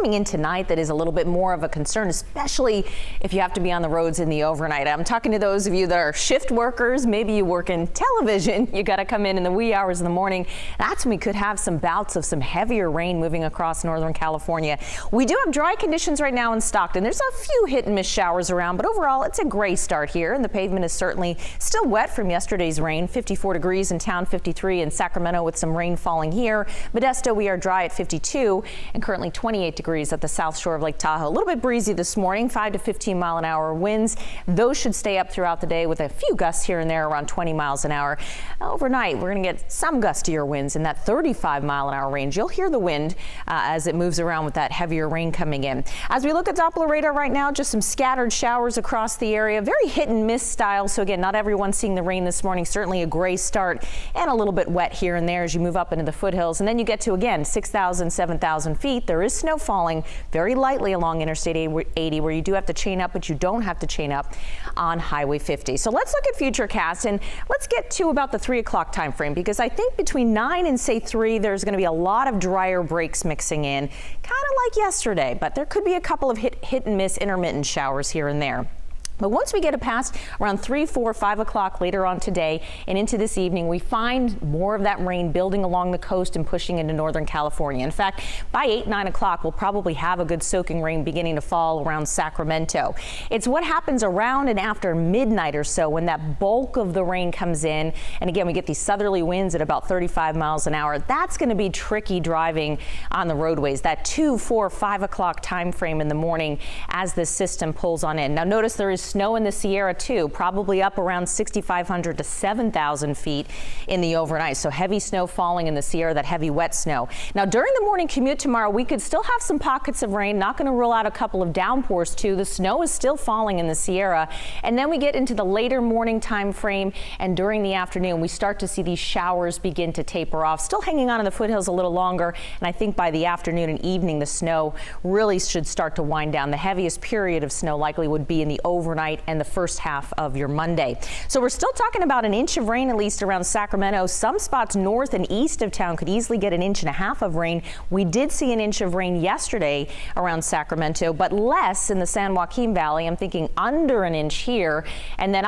coming in tonight that is a little bit more of a concern, especially if you have to be on the roads in the overnight. I'm talking to those of you that are shift workers. Maybe you work in television. You got to come in the wee hours of the morning. That's when we could have some bouts of some heavier rain moving across Northern California. We do have dry conditions right now in Stockton. There's a few hit and miss showers around, but overall it's a gray start here, and the pavement is certainly still wet from yesterday's rain. 54 degrees in town, 53 in Sacramento with some rain falling here. Modesto, we are dry at 52 and currently 28 degrees at the south shore of Lake Tahoe. A little bit breezy this morning, 5 to 15 mile an hour winds. Those should stay up throughout the day with a few gusts here and there around 20 miles an hour. Overnight, we're going to get some gustier winds in that 35 mile an hour range. You'll hear the wind as it moves around with that heavier rain coming in. As we look at Doppler radar right now, just some scattered showers across the area, very hit and miss style. So again, not everyone seeing the rain this morning. Certainly a gray start and a little bit wet here and there as you move up into the foothills. And then you get to, again, 6,000, 7,000 feet. There is snow falling very lightly along Interstate 80 where you do have to chain up, but you don't have to chain up on Highway 50. So let's look at Futurecast and let's get to about the 3 o'clock time frame, because I think between 9 and say 3, there's going to be a lot of drier breaks mixing in, kind of like yesterday, but there could be a couple of hit and miss intermittent showers here and there. But once we get it past around 3, 4, 5 o'clock later on today and into this evening, we find more of that rain building along the coast and pushing into Northern California. In fact, by 8, 9 o'clock, we'll probably have a good soaking rain beginning to fall around Sacramento. It's what happens around and after midnight or so when that bulk of the rain comes in. And again, we get these southerly winds at about 35 miles an hour. That's going to be tricky driving on the roadways. That 2, 4, 5 o'clock time frame in the morning as this system pulls on in. Now notice there is snow in the Sierra too, probably up around 6,500 to 7,000 feet in the overnight. So heavy snow falling in the Sierra, that heavy wet snow. Now during the morning commute tomorrow, we could still have some pockets of rain. Not going to rule out a couple of downpours too. The snow is still falling in the Sierra. And then we get into the later morning time frame, and during the afternoon we start to see these showers begin to taper off. Still hanging on in the foothills a little longer, and I think by the afternoon and evening the snow really should start to wind down. The heaviest period of snow likely would be in the overnight and the first half of your Monday. So we're still talking about an inch of rain at least around Sacramento. Some spots north and east of town could easily get 1.5 inches of rain. We did see 1 inch of rain yesterday around Sacramento, but less in the San Joaquin Valley. I'm thinking under 1 inch here, and then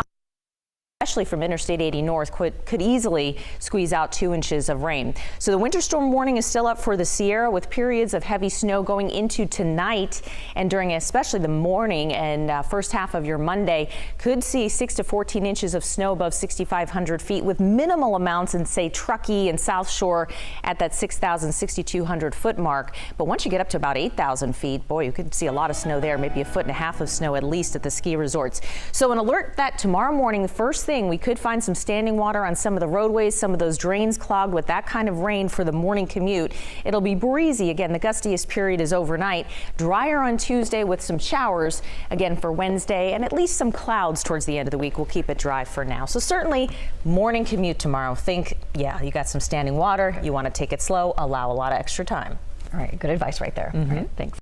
especially from Interstate 80 north, could easily squeeze out 2 inches of rain. So the winter storm warning is still up for the Sierra, with periods of heavy snow going into tonight and during especially the morning and first half of your Monday. Could see 6 to 14 inches of snow above 6,500 feet with minimal amounts in, say, Truckee and South Shore at that 6,000, 6,200 foot mark. But once you get up to about 8,000 feet, boy, you could see a lot of snow there, maybe 1.5 feet of snow at least at the ski resorts. So an alert that tomorrow morning, the first thing, we could find some standing water on some of the roadways, some of those drains clogged with that kind of rain for the morning commute. It'll be breezy. Again, the gustiest period is overnight. Drier on Tuesday with some showers again for Wednesday, and at least some clouds towards the end of the week. We'll keep it dry for now. So certainly morning commute tomorrow. Think, yeah, you got some standing water. You want to take it slow, allow a lot of extra time. All right. Good advice right there. All right, thanks.